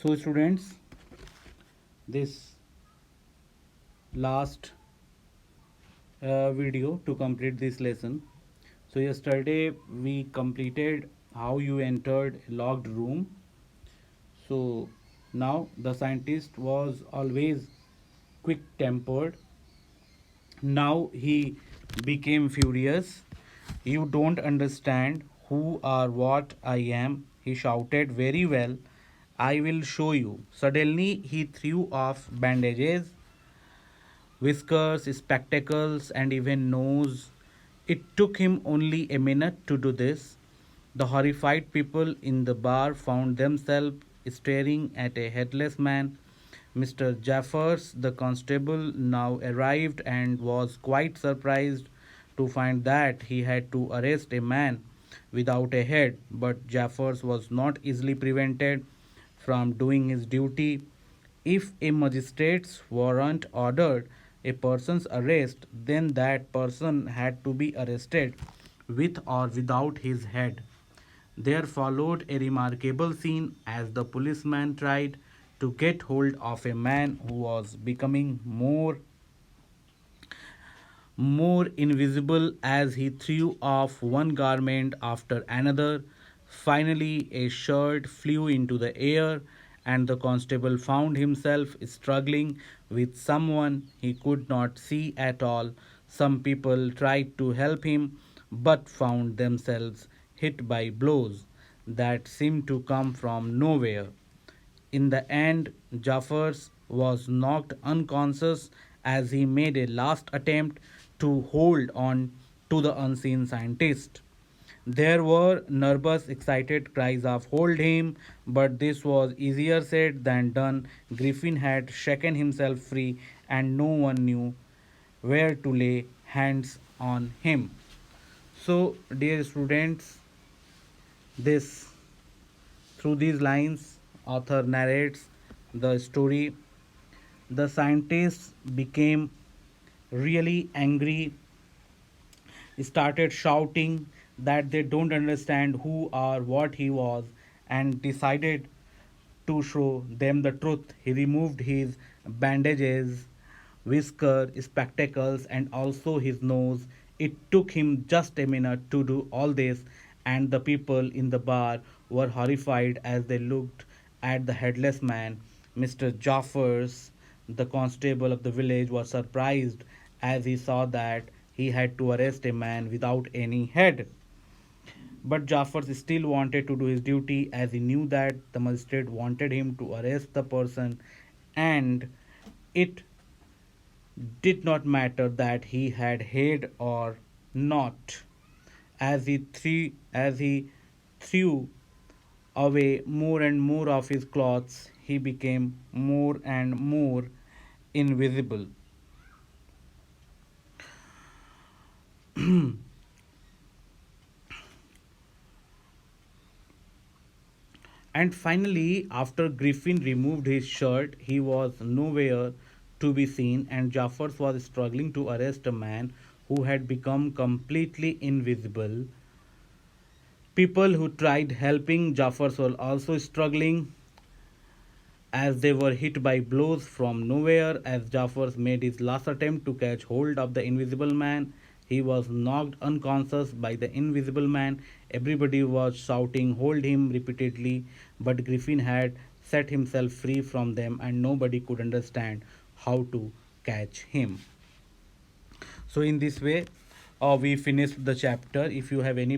So, students, this last video to complete this lesson. So, yesterday we completed how you entered a locked room. So, now the scientist was always quick tempered. Now he became furious. You don't understand who or what I am, he shouted. Very well, I will show you. Suddenly he threw off bandages, whiskers, spectacles, and even nose. It took him only a minute to do this. The horrified people in the bar found themselves staring at a headless man. Mr. Jaffers, the constable, now arrived and was quite surprised to find that he had to arrest a man without a head. But Jaffers was not easily prevented from doing his duty. If a magistrate's warrant ordered a person's arrest, then that person had to be arrested with or without his head. There followed a remarkable scene as the policeman tried to get hold of a man who was becoming more invisible as he threw off one garment after another. Finally, a shirt flew into the air, and the constable found himself struggling with someone he could not see at all. Some people tried to help him but found themselves hit by blows that seemed to come from nowhere. In the end, Jaffers was knocked unconscious as he made a last attempt to hold on to the unseen scientist. There were nervous, excited cries of hold him, but this was easier said than done. Griffin had shaken himself free, and no one knew where to lay hands on him. So, dear students, this through these lines, author narrates the story. The scientists became really angry, started shouting that they don't understand who or what he was, and decided to show them the truth. He removed his bandages, whisker, spectacles, and also his nose. It took him just a minute to do all this, and the people in the bar were horrified as they looked at the headless man. Mr. Jaffers, the constable of the village, was surprised as he saw that he had to arrest a man without any head. But Jaffers still wanted to do his duty as he knew that the magistrate wanted him to arrest the person, and it did not matter that he had head or not. As he threw away more and more of his clothes, he became more and more invisible. And finally, after Griffin removed his shirt, he was nowhere to be seen, and Jaffers was struggling to arrest a man who had become completely invisible. People who tried helping Jaffers were also struggling as they were hit by blows from nowhere. As Jaffers made his last attempt to catch hold of the invisible man, he was knocked unconscious by the invisible man. Everybody was shouting, hold him repeatedly, but Griffin had set himself free from them and nobody could understand how to catch him. So, in this way, we finished the chapter. If you have any